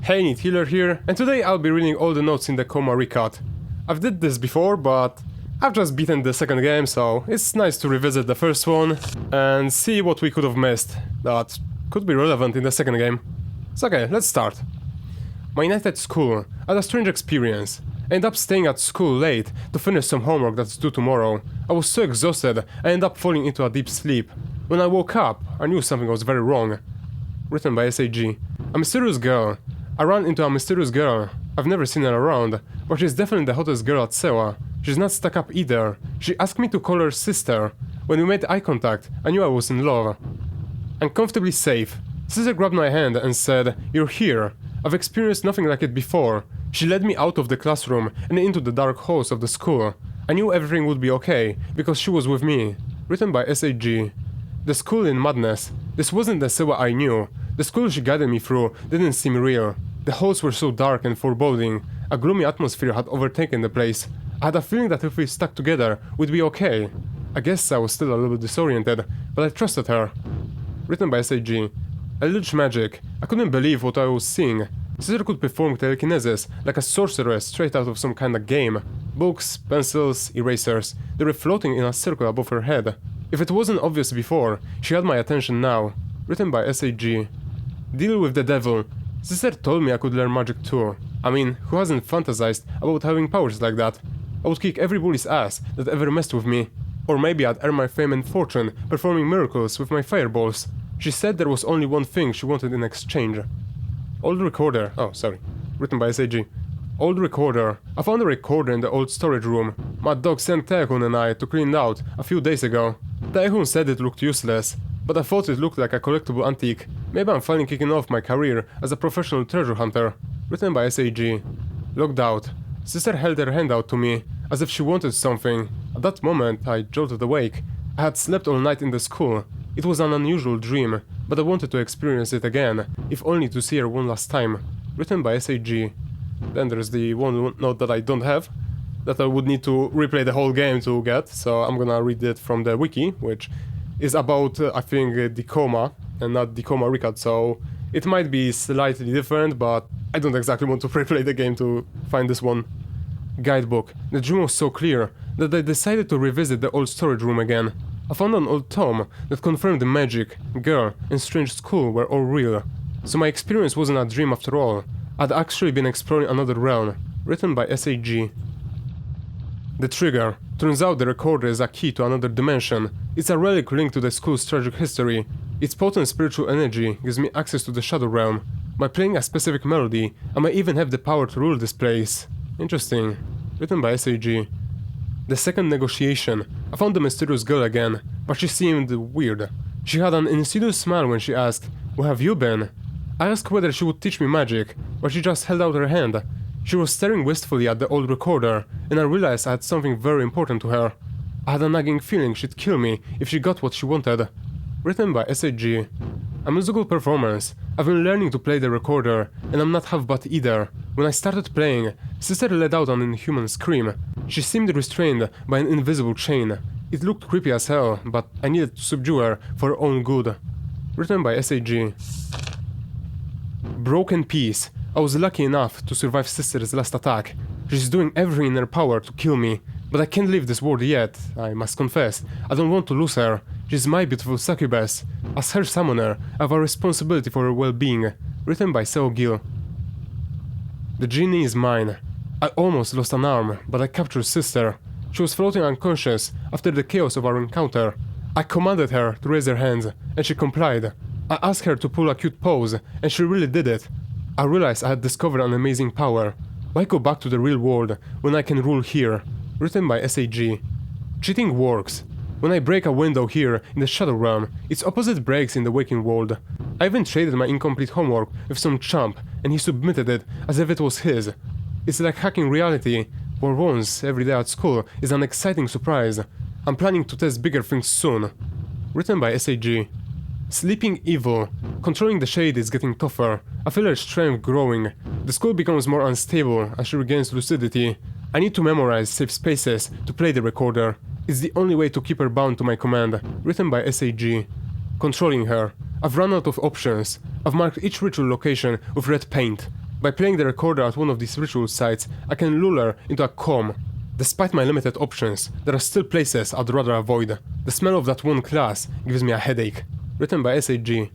Hey, Need Healer here, and today I'll be reading all the notes in the Coma Recut. I've did this before, but I've just beaten the second game, so it's nice to revisit the first one and see what we could have missed that could be relevant in the second game. So okay, let's start. My night at school, I had a strange experience. I ended up staying at school late to finish some homework that's due tomorrow. I was so exhausted, I ended up falling into a deep sleep. When I woke up, I knew something was very wrong. Written by SAG. A mysterious girl. I ran into a mysterious girl. I've never seen her around, but she's definitely the hottest girl at Sewa. She's not stuck up either. She asked me to call her sister. When we made eye contact, I knew I was in love. Uncomfortably safe. Sister grabbed my hand and said, "You're here. I've experienced nothing like it before." She led me out of the classroom and into the dark halls of the school. I knew everything would be okay, because she was with me. Written by SAG. The school in madness. This wasn't the Sewa I knew. The school she guided me through didn't seem real. The halls were so dark and foreboding. A gloomy atmosphere had overtaken the place. I had a feeling that if we stuck together, we'd be okay. I guess I was still a little disoriented, but I trusted her. Written by SAG. Eldritch magic. I couldn't believe what I was seeing. Sister could perform telekinesis like a sorceress straight out of some kind of game. Books, pencils, erasers. They were floating in a circle above her head. If it wasn't obvious before, she had my attention now. Written by SAG. Deal with the devil. Sister told me I could learn magic too. I mean, who hasn't fantasized about having powers like that? I would kick every bully's ass that ever messed with me. Or maybe I'd earn my fame and fortune performing miracles with my fireballs. She said there was only one thing she wanted in exchange. Old recorder. Oh, sorry. Written by SAG. Old recorder. I found a recorder in the old storage room. My dog sent Taehun and I to clean it out a few days ago. Taehun said it looked useless, but I thought it looked like a collectible antique. Maybe I'm finally kicking off my career as a professional treasure hunter. Written by SAG. Logged out. Sister held her hand out to me, as if she wanted something. At that moment, I jolted awake. I had slept all night in the school. It was an unusual dream, but I wanted to experience it again, if only to see her one last time. Written by SAG. Then there's the one note that I don't have, that I would need to replay the whole game to get, so I'm gonna read it from the wiki, which is about, I think, the Coma, and not the Coma Recut, so it might be slightly different, but I don't exactly want to replay the game to find this one. Guidebook. The dream was so clear that I decided to revisit the old storage room again. I found an old tome that confirmed the magic, girl, and strange school were all real. So my experience wasn't a dream after all. I'd actually been exploring another realm. Written by SAG. The trigger. Turns out the recorder is a key to another dimension. It's a relic linked to the school's tragic history. Its potent spiritual energy gives me access to the Shadow Realm. By playing a specific melody, I may even have the power to rule this place. Interesting. Written by SAG. The second negotiation. I found the mysterious girl again, but she seemed weird. She had an insidious smile when she asked, "Where have you been?" I asked whether she would teach me magic, but she just held out her hand. She was staring wistfully at the old recorder, and I realized I had something very important to her. I had a nagging feeling she'd kill me if she got what she wanted. Written by SAG. A musical performance. I've been learning to play the recorder, and I'm not half bad either. When I started playing, Sister let out an inhuman scream. She seemed restrained by an invisible chain. It looked creepy as hell, but I needed to subdue her for her own good. Written by SAG. Broken piece. I was lucky enough to survive Sister's last attack. She's doing everything in her power to kill me, but I can't leave this world yet, I must confess. I don't want to lose her. She's my beautiful succubus. As her summoner, I have a responsibility for her well-being. Written by Seo Gil. The genie is mine. I almost lost an arm, but I captured Sister. She was floating unconscious after the chaos of our encounter. I commanded her to raise her hands, and she complied. I asked her to pull a cute pose, and she really did it. I realized I had discovered an amazing power. Why go back to the real world when I can rule here? Written by SAG. Cheating works. When I break a window here in the Shadow Realm, its opposite breaks in the waking world. I even traded my incomplete homework with some chump, and he submitted it as if it was his. It's like hacking reality. For once, every day at school is an exciting surprise. I'm planning to test bigger things soon. Written by SAG. Sleeping evil. Controlling the shade is getting tougher. I feel her strength growing. The school becomes more unstable as she regains lucidity. I need to memorize safe spaces to play the recorder. It's the only way to keep her bound to my command. Written by SAG. Controlling her. I've run out of options. I've marked each ritual location with red paint. By playing the recorder at one of these ritual sites, I can lure her into a coma. Despite my limited options, there are still places I'd rather avoid. The smell of that one class gives me a headache. Written by SAG.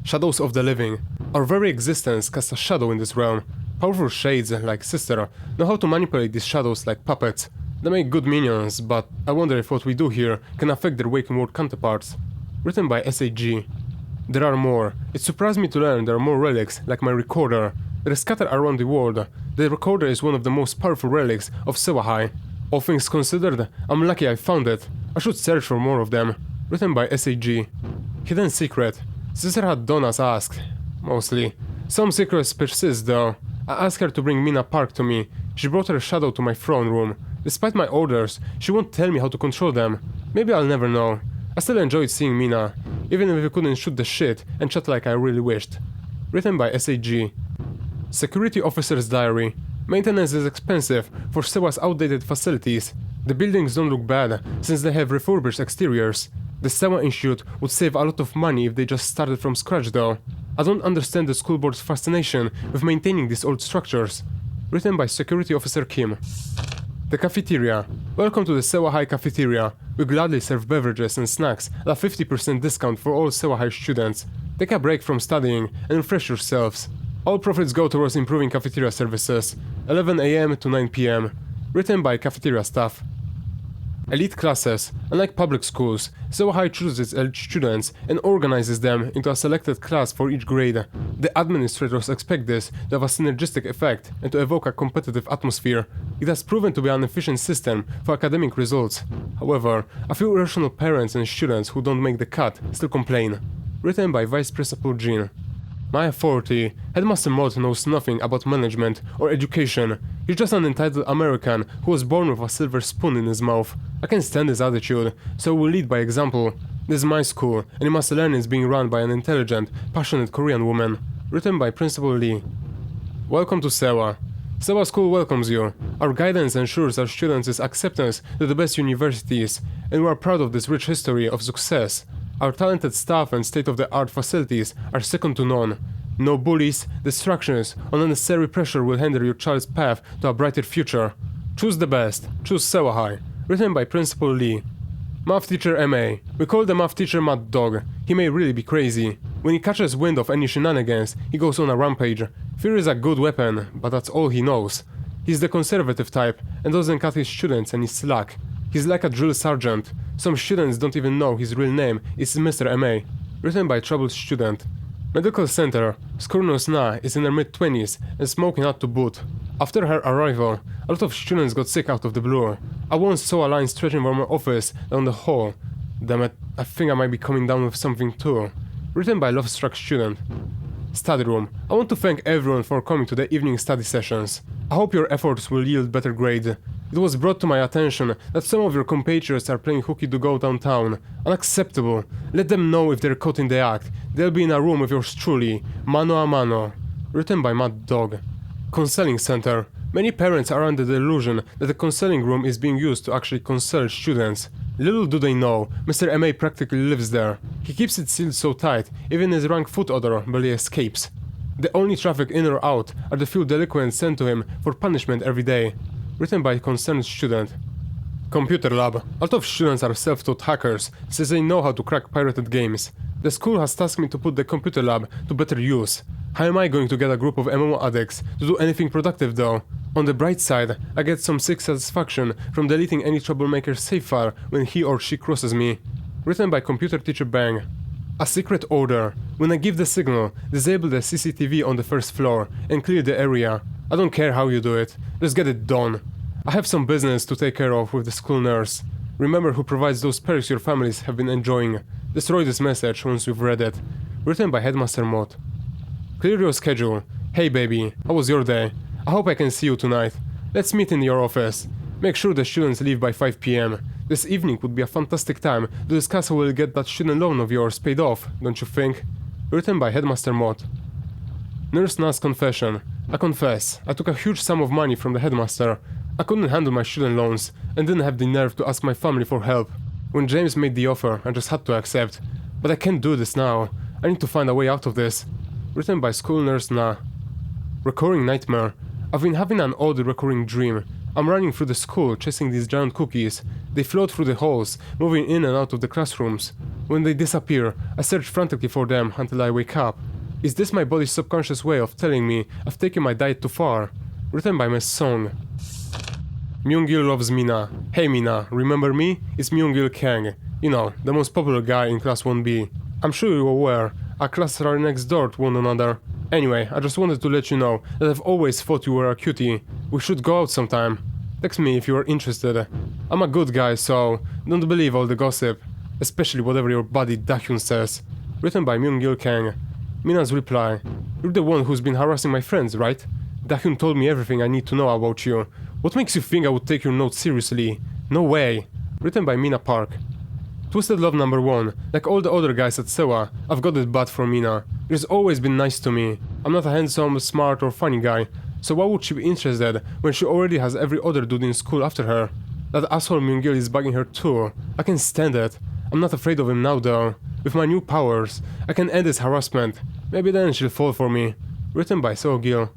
Shadows of the living. Our very existence casts a shadow in this realm. Powerful shades, like Sister, know how to manipulate these shadows like puppets. They make good minions, but I wonder if what we do here can affect their waking world counterparts. Written by SAG. There are more. It surprised me to learn there are more relics, like my recorder. They are scattered around the world. The recorder is one of the most powerful relics of Sewahai. All things considered, I'm lucky I found it. I should search for more of them. Written by SAG. Hidden secret. Sister had done as asked. Mostly. Some secrets persist though. I asked her to bring Mina Park to me. She brought her shadow to my throne room. Despite my orders, she won't tell me how to control them. Maybe I'll never know. I still enjoyed seeing Mina, even if we couldn't shoot the shit and chat like I really wished. Written by SAG. Security Officer's Diary. Maintenance is expensive for Sewa's outdated facilities. The buildings don't look bad, since they have refurbished exteriors. The Sewa Institute would save a lot of money if they just started from scratch though. I don't understand the school board's fascination with maintaining these old structures. Written by Security Officer Kim. The cafeteria. Welcome to the Sewahai cafeteria. We gladly serve beverages and snacks at a 50% discount for all Sewahai students. Take a break from studying and refresh yourselves. All profits go towards improving cafeteria services. 11 AM to 9 PM. Written by cafeteria staff. Elite classes. Unlike public schools, Sewahai chooses its elite students and organizes them into a selected class for each grade. The administrators expect this to have a synergistic effect and to evoke a competitive atmosphere. It has proven to be an efficient system for academic results. However, a few irrational parents and students who don't make the cut still complain. Written by Vice Principal Jean. My authority, Headmaster Mott knows nothing about management or education. He's just an entitled American who was born with a silver spoon in his mouth. I can't stand his attitude, so I will lead by example. This is my school, and you must learn it's being run by an intelligent, passionate Korean woman. Written by Principal Lee. Welcome to Sewa. Sewa School welcomes you. Our guidance ensures our students' acceptance to the best universities, and we are proud of this rich history of success. Our talented staff and state-of-the-art facilities are second to none. No bullies, distractions, or unnecessary pressure will hinder your child's path to a brighter future. Choose the best. Choose Sewahai. Written by Principal Lee. Math Teacher MA. We call the math teacher Mad Dog. He may really be crazy. When he catches wind of any shenanigans, he goes on a rampage. Fear is a good weapon, but that's all he knows. He's the conservative type and doesn't cut his students any slack. He's like a drill sergeant. Some students don't even know his real name is Mr. MA. Written by troubled student. Medical Center. Skurnus Na is in her mid-20s and smoking out to boot. After her arrival, a lot of students got sick out of the blue. I once saw a line stretching from her office down the hall. Damn it, I think I might be coming down with something too. Written by love-struck student. Study room. I want to thank everyone for coming to the evening study sessions. I hope your efforts will yield better grades. It was brought to my attention that some of your compatriots are playing hooky to go downtown. Unacceptable. Let them know if they're caught in the act. They'll be in a room with yours truly, mano a mano. Written by Mad Dog. Counseling Center. Many parents are under the illusion that the counseling room is being used to actually counsel students. Little do they know, Mr. MA practically lives there. He keeps it sealed so tight, even his rank foot odor barely escapes. The only traffic in or out are the few delinquents sent to him for punishment every day. Written by a concerned student. Computer Lab. A lot of students are self-taught hackers, since they know how to crack pirated games. The school has tasked me to put the computer lab to better use. How am I going to get a group of MMO addicts to do anything productive though? On the bright side, I get some sick satisfaction from deleting any troublemaker's save file when he or she crosses me. Written by Computer Teacher Bang. A secret order. When I give the signal, disable the CCTV on the first floor and clear the area. I don't care how you do it, just get it done. I have some business to take care of with the school nurse. Remember who provides those perks your families have been enjoying. Destroy this message once you've read it. Written by Headmaster Mott. Clear your schedule. Hey baby, how was your day? I hope I can see you tonight. Let's meet in your office. Make sure the students leave by 5 PM. This evening would be a fantastic time to discuss how we'll get that student loan of yours paid off, don't you think? Written by Headmaster Mott. Nurse Na's confession. I confess, I took a huge sum of money from the headmaster. I couldn't handle my student loans and didn't have the nerve to ask my family for help. When James made the offer, I just had to accept. But I can't do this now. I need to find a way out of this. Written by School Nurse Na. Recurring nightmare. I've been having an odd recurring dream. I'm running through the school, chasing these giant cookies. They float through the halls, moving in and out of the classrooms. When they disappear, I search frantically for them until I wake up. Is this my body's subconscious way of telling me I've taken my diet too far? Written by Miss Song. Myung-gil loves Mina. Hey Mina, remember me? It's Myung-gil Kang. You know, the most popular guy in Class 1B. I'm sure you're aware, our classes are next door to one another. Anyway, I just wanted to let you know that I've always thought you were a cutie. We should go out sometime. Text me if you are interested. I'm a good guy, so don't believe all the gossip. Especially whatever your buddy Dahyun says. Written by Myung-gil Kang. Mina's reply. You're the one who's been harassing my friends, right? Dahyun told me everything I need to know about you. What makes you think I would take your notes seriously? No way. Written by Mina Park. Twisted Love number 1. Like all the other guys at Sewa, I've got it bad for Mina. She's always been nice to me. I'm not a handsome, smart or funny guy, so why would she be interested when she already has every other dude in school after her? That asshole Myung-gil is bugging her too. I can stand it. I'm not afraid of him now though. With my new powers, I can end his harassment. Maybe then she'll fall for me. Written by Seo-gil.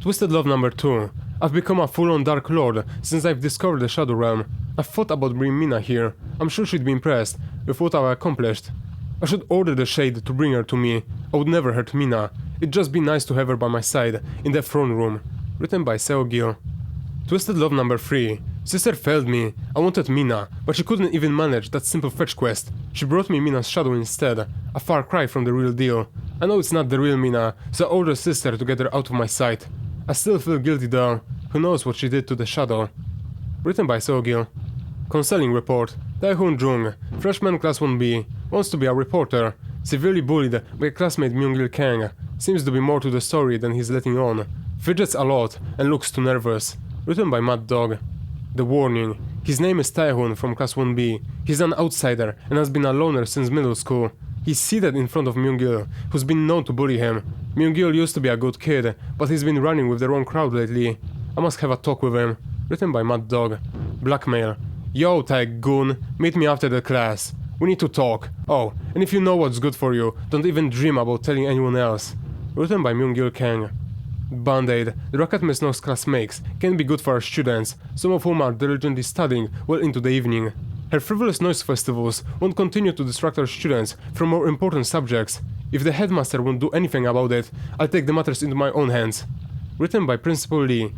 Twisted Love number 2. I've become a full-on Dark Lord since I've discovered the Shadow Realm. I've thought about bringing Mina here. I'm sure she'd be impressed with what I've accomplished. I should order the Shade to bring her to me. I would never hurt Mina. It'd just be nice to have her by my side in the throne room. Written by Seo-gil. Twisted Love number 3. Sister failed me. I wanted Mina, but she couldn't even manage that simple fetch quest. She brought me Mina's shadow instead. A far cry from the real deal. I know it's not the real Mina, so I ordered Sister to get her out of my sight. I still feel guilty though. Who knows what she did to the shadow? Written by Seo-gil. Counseling report. Taehoon Jung, freshman class 1B, wants to be a reporter. Severely bullied by classmate Myung-gil Kang. Seems to be more to the story than he's letting on. Fidgets a lot and looks too nervous. Written by Mad Dog. The warning. His name is Taehoon from class 1B. He's an outsider and has been a loner since middle school. He's seated in front of Myung-gil, who's been known to bully him. Myung-gil used to be a good kid, but he's been running with the wrong crowd lately. I must have a talk with him. Written by Mad Dog. Blackmail. Yo, Tae-goon, meet me after the class. We need to talk. Oh, and if you know what's good for you, don't even dream about telling anyone else. Written by Myung-gil Kang. Band-Aid. The Recut Miss No's class makes can be good for our students, some of whom are diligently studying well into the evening. Her frivolous noise festivals won't continue to distract our students from more important subjects. If the headmaster won't do anything about it, I'll take the matters into my own hands. Written by Principal Lee.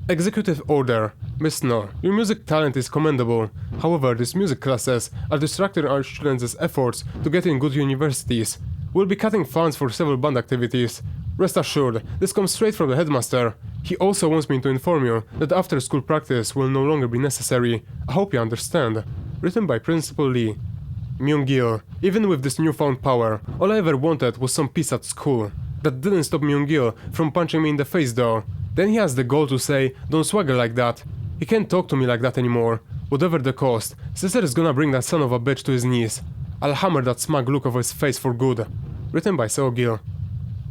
Executive Order. Miss No, your music talent is commendable. However, these music classes are distracting our students' efforts to get in good universities. We'll be cutting funds for several band activities. Rest assured, this comes straight from the headmaster. He also wants me to inform you that after-school practice will no longer be necessary. I hope you understand. Written by Principal Lee. Myung-gil. Even with this newfound power, all I ever wanted was some peace at school. That didn't stop Myung-gil from punching me in the face though. Then he has the gall to say, don't swagger like that. He can't talk to me like that anymore. Whatever the cost, Sister is gonna bring that son of a bitch to his knees. I'll hammer that smug look of his face for good. Written by Seo-gil.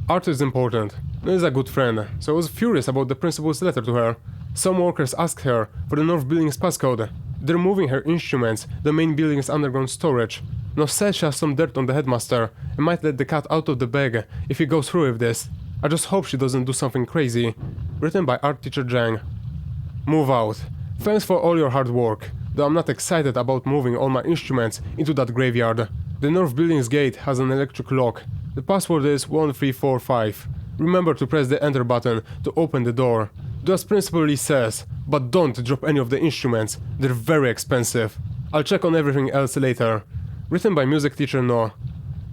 Art is important. No is a good friend, so I was furious about the principal's letter to her. Some workers asked her for the North Building's passcode. They're moving her instruments, the main building's underground storage. No says she has some dirt on the headmaster and might let the cat out of the bag if he goes through with this. I just hope she doesn't do something crazy. Written by art teacher Jang. Move out. Thanks for all your hard work, though I'm not excited about moving all my instruments into that graveyard. The North Building's gate has an electric lock. The password is 1345. Remember to press the enter button to open the door. Do as Principal Lee says, but don't drop any of the instruments, they're very expensive. I'll check on everything else later. Written by music teacher No.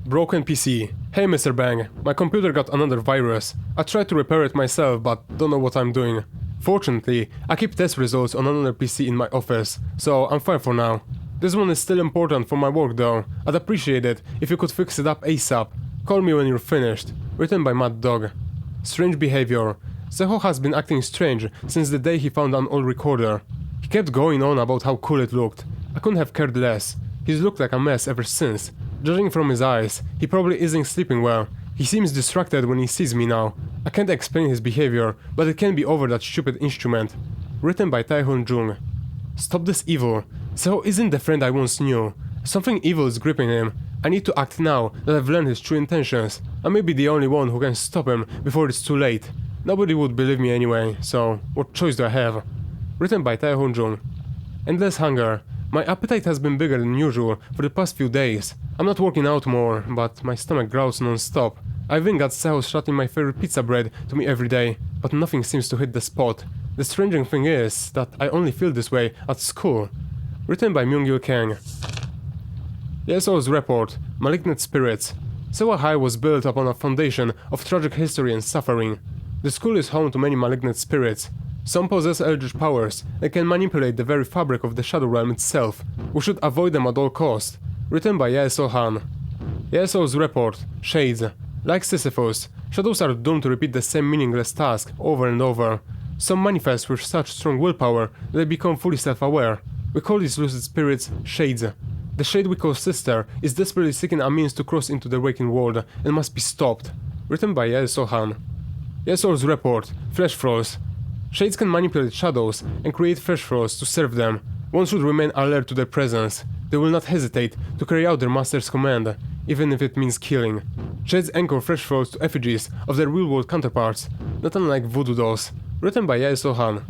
Broken PC. Hey Mr. Bang, my computer got another virus. I tried to repair it myself, but don't know what I'm doing. Fortunately, I keep test results on another PC in my office, so I'm fine for now. This one is still important for my work though. I'd appreciate it if you could fix it up ASAP. Call me when you're finished. Written by Mad Dog. Strange behavior. Seho has been acting strange since the day he found an old recorder. He kept going on about how cool it looked. I couldn't have cared less. He's looked like a mess ever since. Judging from his eyes, he probably isn't sleeping well. He seems distracted when he sees me now. I can't explain his behavior, but it can be over that stupid instrument. Written by Taehoon Jung. Stop this evil. Seho isn't the friend I once knew. Something evil is gripping him. I need to act now that I've learned his true intentions. I may be the only one who can stop him before it's too late. Nobody would believe me anyway, so what choice do I have? Written by Tae Jun. Endless hunger. My appetite has been bigger than usual for the past few days. I'm not working out more, but my stomach growls non-stop. I even got Seo shouting my favorite pizza bread to me every day, but nothing seems to hit the spot. The strange thing is that I only feel this way at school. Written by Myung-gil Kang. Yeso's report. Malignant spirits. Sewa High was built upon a foundation of tragic history and suffering. The school is home to many malignant spirits. Some possess eldritch powers and can manipulate the very fabric of the Shadow Realm itself. We should avoid them at all costs. Written by Yeso Han. Yeso's report. Shades. Like Sisyphus, shadows are doomed to repeat the same meaningless task over and over. Some manifest with such strong willpower that they become fully self-aware. We call these lucid spirits Shades. The shade we call Sister is desperately seeking a means to cross into the waking world and must be stopped. Written by Yeso Han. Yeso's report. Flesh Thralls. Shades can manipulate shadows and create flesh thralls to serve them. One should remain alert to their presence. They will not hesitate to carry out their master's command, even if it means killing. Shades anchor flesh thralls to effigies of their real-world counterparts, not unlike voodoo dolls. Written by Yeso Han.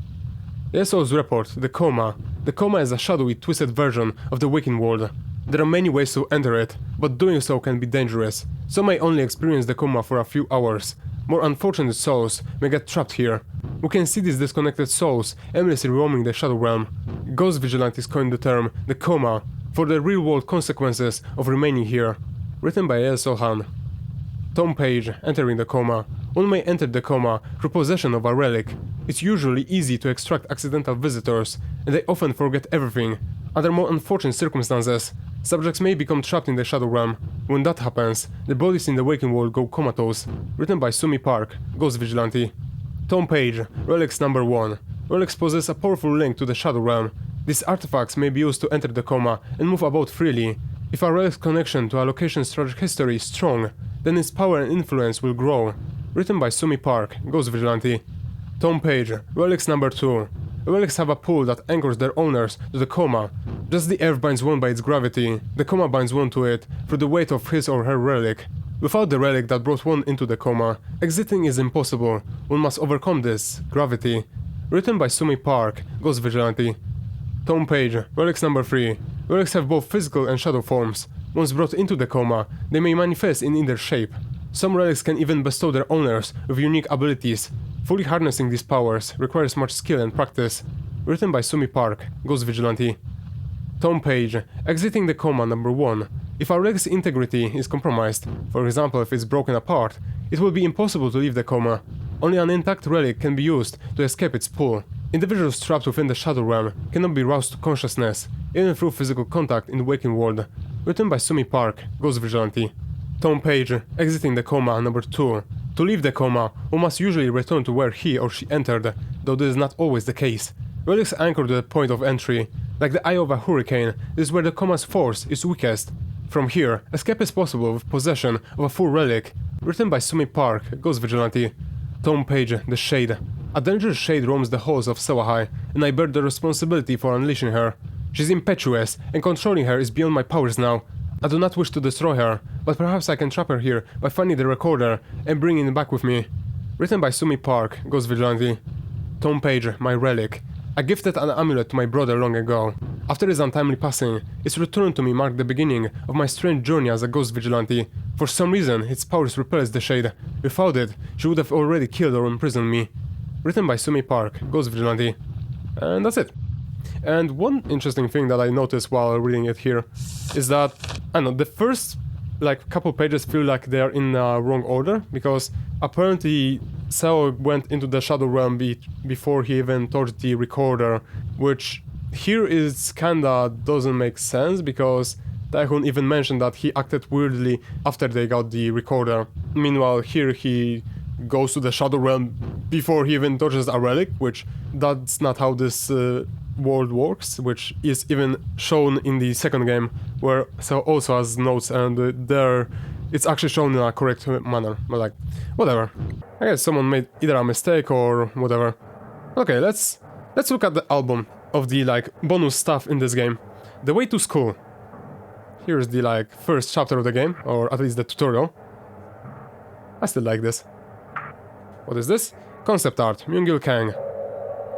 Yeso's report. The Coma. The Coma is a shadowy, twisted version of the waking world. There are many ways to enter it, but doing so can be dangerous. Some may only experience the Coma for a few hours. More unfortunate souls may get trapped here. We can see these disconnected souls aimlessly roaming the Shadow Realm. Ghost Vigilantes coined the term, the Coma, for the real-world consequences of remaining here. Written by Yeso Han. Tom Page, entering the Coma. One may enter the Coma through possession of a relic. It's usually easy to extract accidental visitors, and they often forget everything. Under more unfortunate circumstances, subjects may become trapped in the Shadow Realm. When that happens, the bodies in the waking world go comatose. Written by Sumi Park, Ghost Vigilante. Tom Page, Relics number 1. Relics possess a powerful link to the Shadow Realm. These artifacts may be used to enter the Coma and move about freely. If a relic's connection to a location's tragic history is strong, then its power and influence will grow. Written by Sumi Park, Ghost Vigilante. Tom Page, Relics number 2. Relics have a pull that anchors their owners to the Coma. Just the earth binds one by its gravity, the Coma binds one to it through the weight of his or her relic. Without the relic that brought one into the Coma, exiting is impossible. One must overcome this, gravity. Written by Sumi Park, Ghost Vigilante. Tom Page, Relics number 3. Relics have both physical and shadow forms. Once brought into the Coma, they may manifest in either shape. Some relics can even bestow their owners with unique abilities. Fully harnessing these powers requires much skill and practice. Written by Sumi Park, Ghost Vigilante. Tom Page, exiting the Coma number 1. If a relic's integrity is compromised, for example if it's broken apart, it will be impossible to leave the Coma. Only an intact relic can be used to escape its pull. Individuals trapped within the Shadow Realm cannot be roused to consciousness, even through physical contact in the waking world. Written by Sumi Park, Ghost Vigilante. Tom Page, exiting the Coma number 2. To leave the Coma, one must usually return to where he or she entered, though this is not always the case. Relics anchor to the point of entry. Like the eye of a hurricane, this is where the Coma's force is weakest. From here, escape is possible with possession of a full relic. Written by Sumi Park, Ghost Vigilante. Tom Page, the Shade. A dangerous shade roams the halls of Sewahai, and I bear the responsibility for unleashing her. She's impetuous, and controlling her is beyond my powers now. I do not wish to destroy her, but perhaps I can trap her here by finding the recorder and bringing it back with me. Written by Sumi Park, Ghost Vigilante. Tom Page, my relic. I gifted an amulet to my brother long ago. After his untimely passing, its return to me marked the beginning of my strange journey as a Ghost Vigilante. For some reason, its powers repels the Shade. Without it, she would have already killed or imprisoned me. Written by Sumi Park, Ghost Vigilante. And that's it. And one interesting thing that I noticed while reading it here is that, I don't know, the first couple pages feel like they are in wrong order, because apparently Seo went into the Shadow Realm before he even touched the recorder, which here is kinda doesn't make sense, because Taehun even mentioned that he acted weirdly after they got the recorder. Meanwhile, here he goes to the Shadow Realm before he even touches a relic, which that's not how this world works, which is even shown in the second game, where Seo also has notes, and there it's actually shown in a correct manner, but whatever. I guess someone made either a mistake or whatever. Okay, let's look at the album of the bonus stuff in this game. The Way to School. Here's the first chapter of the game, or at least the tutorial. I still like this. What is this? Concept art, Myungil Kang.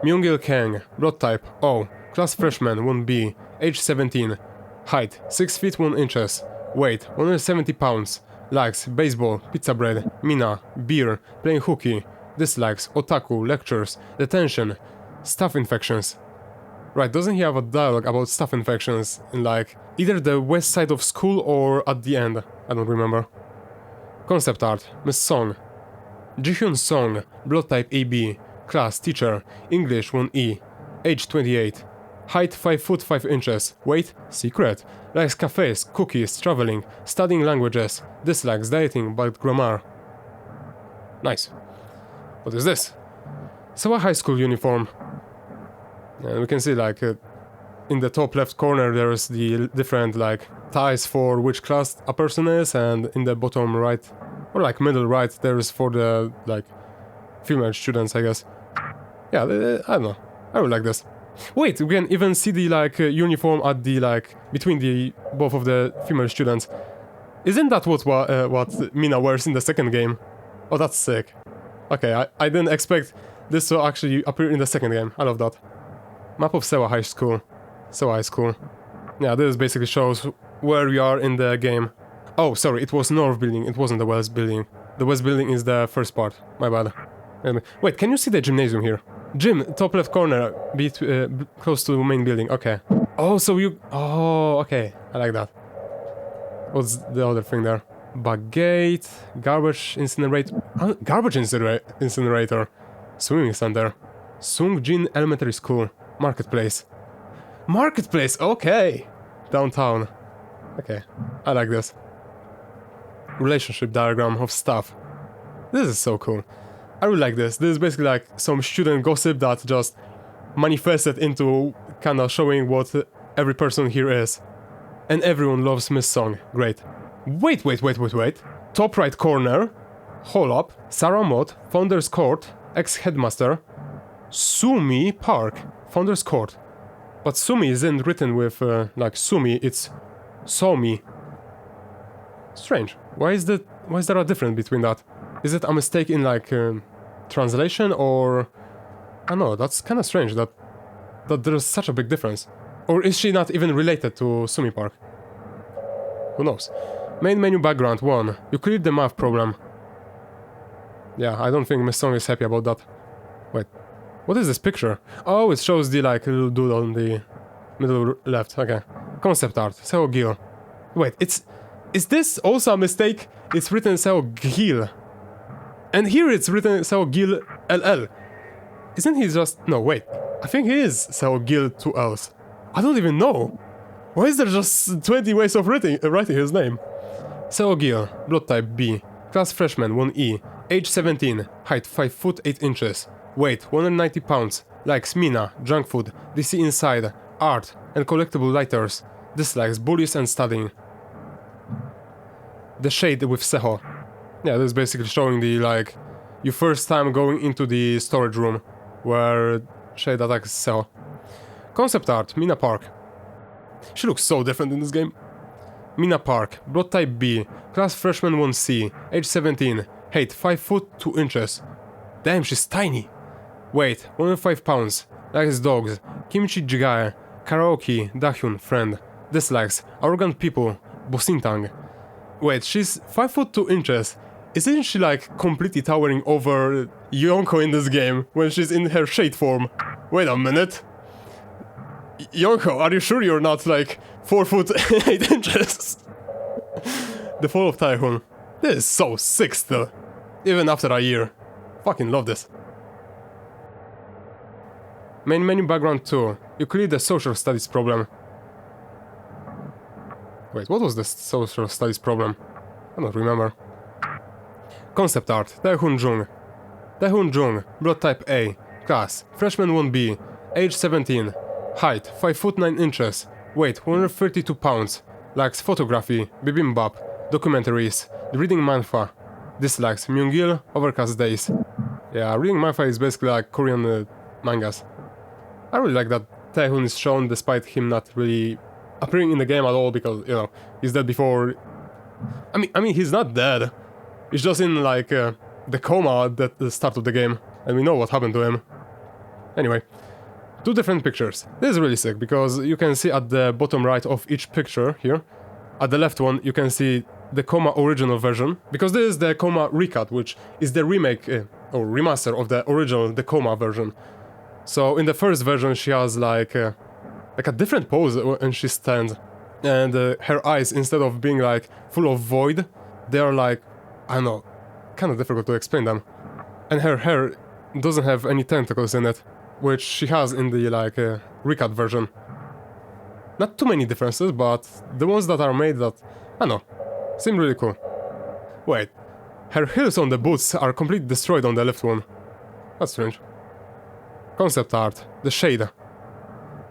Myungil Kang, blood type O, class freshman 1B, age 17, height 6 feet 1 inches, weight 170 pounds, likes baseball, pizza bread, mina, beer, playing hooky, dislikes, otaku, lectures, detention, staph infections. Right, doesn't he have a dialogue about staph infections in like either the west side of school or at the end? I don't remember. Concept art, Miss Song. Jihyun Song, blood type AB, class teacher, English 1E, age 28, height 5 foot 5 inches, weight secret, likes cafes, cookies, traveling, studying languages, dislikes dieting but grammar. Nice. What is this? So a high school uniform. And we can see like in the top left corner there's the different like ties for which class a person is, and in the bottom right or like middle right there's for the like female students, I guess. Yeah, I don't know. I would like this. Wait, we can even see the like uniform at the like between the both of the female students. Isn't that what Mina wears in the second game? Oh, that's sick. Okay, I didn't expect this to actually appear in the second game. I love that. Map of Sewa High School. Sewa High School. Yeah, this basically shows where we are in the game. Oh, sorry, it was North Building, it wasn't the West Building. The West Building is the first part, my bad. Wait, can you see the gymnasium here? Gym, top left corner, close to main building, okay. Oh, so you... Oh, okay, I like that. What's the other thing there? Baguette, garbage incinerator... garbage incinerator. Swimming center. Sungjin Elementary School. Marketplace. Marketplace, okay! Downtown. Okay, I like this. Relationship diagram of stuff. This is so cool. I really like this. This is basically like some student gossip that just manifested into kinda showing what every person here is. And everyone loves Miss Song. Great. Wait. Top right corner. Hold up. Sarah Mott, Founders Court, ex-headmaster. Sumi Park, Founders Court. But Sumi isn't written with like Sumi, it's Somi. Strange. Why is there a difference between that? Is it a mistake in like translation, or I don't know, that's kind of strange that there's such a big difference. Or is she not even related to Sumi Park? Who knows? Main menu background 1. You cleared the math problem. Yeah, I don't think Miss Song is happy about that. Wait. What is this picture? Oh, it shows the like little dude on the middle left. Okay. Concept art. Seo Gil. Wait, is this also a mistake? It's written Seo Gil. And here it's written Seo Gil LL. Isn't he just... No, wait. I think he is Seo Gil 2 L's. I don't even know. Why is there just 20 ways of writing his name? Seo Gil. Blood type B. Class freshman 1E. Age 17. Height 5 foot 8 inches. Weight 190 pounds, likes Mina, junk food, DC inside, art, and collectible lighters, dislikes bullies and studying. The shade with Seho. Yeah, this is basically showing the like, your first time going into the storage room, where shade attacks Seho. Concept art, Mina Park. She looks so different in this game. Mina Park, blood type B, class freshman 1C, age 17, height 5 foot 2 inches. Damn, she's tiny. Weight 105 pounds, likes dogs, kimchi jjigae, karaoke, Dahyun, friend, dislikes, arrogant people, Bosintang. Wait, she's 5 foot 2 inches. Isn't she like completely towering over Yonko in this game when she's in her shade form? Wait a minute. Yonko, are you sure you're not like 4 foot 8 inches? The Fall of Taehun. This is so sick still. Even after a year. Fucking love this. Main menu background 2. You cleared the social studies problem. Wait, what was the social studies problem? I don't remember. Concept art. Taehun Jung. Taehun Jung. Blood type A. Class. Freshman 1B. Age 17. Height 5 foot 9 inches. Weight 132 pounds. Likes photography, bibimbap, documentaries, reading manhwa. Dislikes Myungil, Overcast Days. Yeah, reading manhwa is basically like Korean mangas. I really like that Taehun is shown despite him not really appearing in the game at all, because, you know, he's dead before... I mean, he's not dead. He's just in, like, the coma at the start of the game. and we know what happened to him. Anyway, two different pictures. This is really sick, because you can see at the bottom right of each picture here, at the left one, you can see the Coma original version, because this is the Coma Recut, which is the remake or remaster of the original, the Coma version. So in the first version she has like a different pose when she stands, and her eyes, instead of being like full of void, they are like, I don't know, kind of difficult to explain them. And her hair doesn't have any tentacles in it, which she has in the like Recut version. Not too many differences, but the ones that are made that, I don't know, seem really cool. Wait, her heels on the boots are completely destroyed on the left one. That's strange. Concept art, the shade.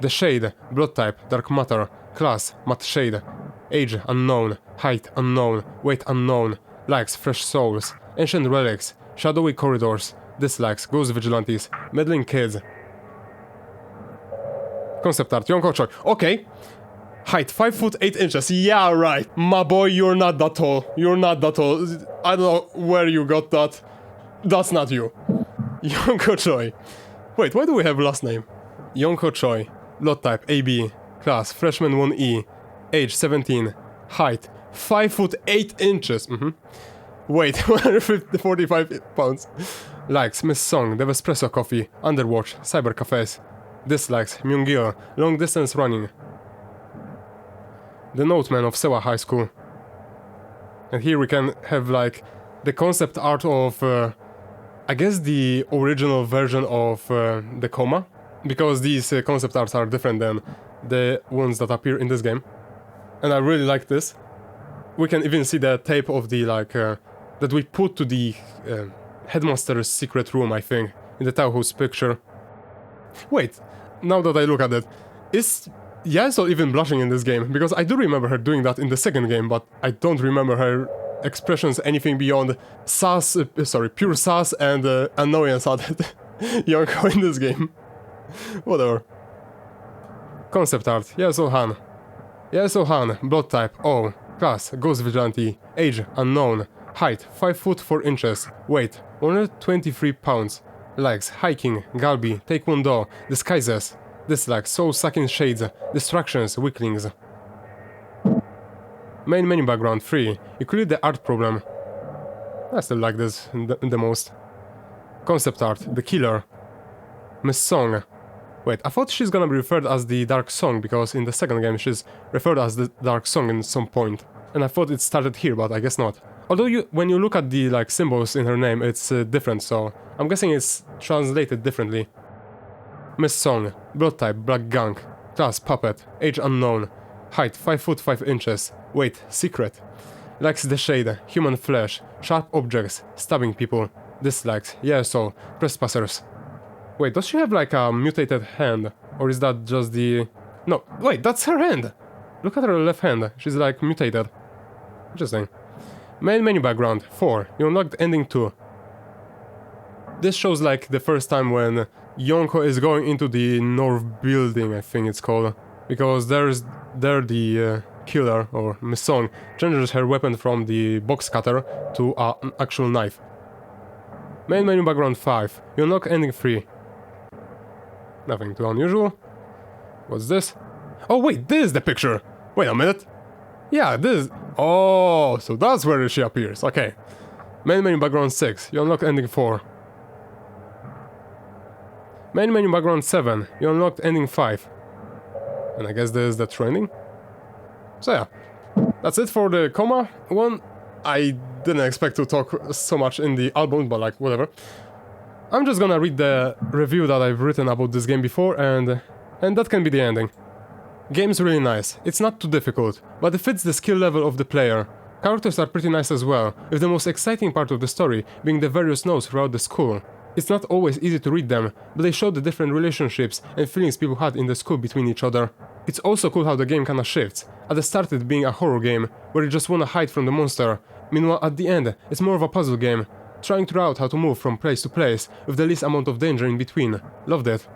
The shade, blood type, dark matter, class, matte shade, age unknown, height unknown, weight unknown, likes fresh souls, ancient relics, shadowy corridors, dislikes, ghost vigilantes, meddling kids. Concept art, Yonko Choi. Okay. Height 5 foot 8 inches. Yeah, right. My boy, you're not that tall. You're not that tall. I don't know where you got that. That's not you. Yonko Choi. Wait, why do we have last name? Yonko Choi. Blood type AB. Class freshman 1E. Age 17. Height 5 foot 8 inches. Weight 145 pounds. Likes Miss Song, The Espresso Coffee, Underwatch, Cyber Cafes. Dislikes Myung-gil, Long Distance Running. The Noteman of Sewa High School. And here we can have like the concept art of I guess the original version of the Coma, because these concept arts are different than the ones that appear in this game. And I really like this. We can even see the tape of the like that we put to the headmaster's secret room, I think, in the Tauhu's picture. Wait, now that I look at it, is Yasol even blushing in this game? Because I do remember her doing that in the second game, but I don't remember her expressions anything beyond sass, pure sass and annoyance at Yonko in this game. Whatever. Concept art, Yasol Han. Yasol Han, blood type, O. Class, ghost vigilante. Age, unknown. Height, 5 foot 4 inches. Weight, 123 pounds. Likes, hiking, galbi, taekwondo, disguises. Dislikes, soul-sucking shades, distractions, weaklings. Main menu background, 3. You clear the art problem. I still like this the most. Concept art, the killer. Miss Song. Wait, I thought she's gonna be referred as the Dark Song, because in the second game she's referred as the Dark Song in some point. And I thought it started here, but I guess not. Although when you look at the like symbols in her name, it's different, so I'm guessing it's translated differently. Miss Song, blood type, black gang, class, puppet, age unknown, height 5 foot 5 inches, weight, secret. Likes the shade, human flesh, sharp objects, stabbing people, dislikes, yeah, so, trespassers. Wait, does she have like a mutated hand? Or is that just the... No, wait, that's her hand! Look at her left hand, she's like mutated. Interesting. Main menu background, 4. You unlocked ending 2. This shows like the first time when Yonko is going into the North building, I think it's called. Because there the killer, or Miss Song, changes her weapon from the box cutter to an actual knife. Main menu background 5. You unlock ending 3. Nothing too unusual. What's this? Oh wait, this is the picture! Wait a minute. Yeah, this... Oh, so that's where she appears, okay. Main menu background 6, you unlock ending 4. Main menu background 7, you unlocked ending 5. And I guess this is the training. So yeah, that's it for the Coma one. I didn't expect to talk so much in the album, but like, whatever. I'm just gonna read the review that I've written about this game before, and that can be the ending. Game's really nice, it's not too difficult, but it fits the skill level of the player. Characters are pretty nice as well, with the most exciting part of the story being the various notes throughout the school. It's not always easy to read them, but they show the different relationships and feelings people had in the school between each other. It's also cool how the game kinda shifts. At the start it being a horror game, where you just wanna hide from the monster. Meanwhile at the end, it's more of a puzzle game, trying to route how to move from place to place, with the least amount of danger in between. Loved it.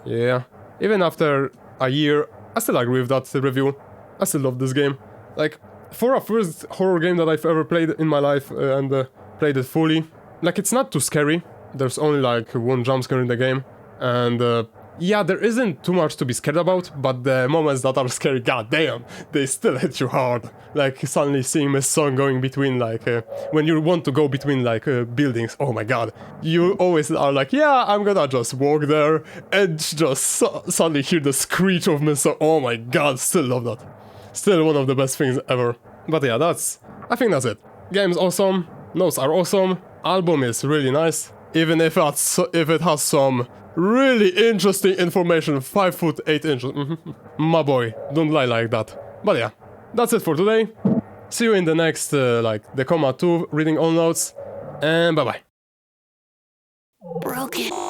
Yeah, even after a year, I still agree with that review. I still love this game. Like, for a first horror game that I've ever played in my life and played it fully, like, it's not too scary. There's only like one jump scare in the game, and yeah, there isn't too much to be scared about, but the moments that are scary, goddamn, they still hit you hard. Like suddenly seeing a song going between like, when you want to go between like buildings, oh my god. You always are like, yeah, I'm gonna just walk there, and just suddenly hear the screech of my song, oh my god, still love that. Still one of the best things ever. But yeah, I think that's it. Game's awesome, notes are awesome, album is really nice, even if it has some really interesting information, 5 foot 8 inches. My boy, don't lie like that. But yeah, that's it for today. See you in the next, like, the Coma 2, reading all notes, and bye bye. Broken.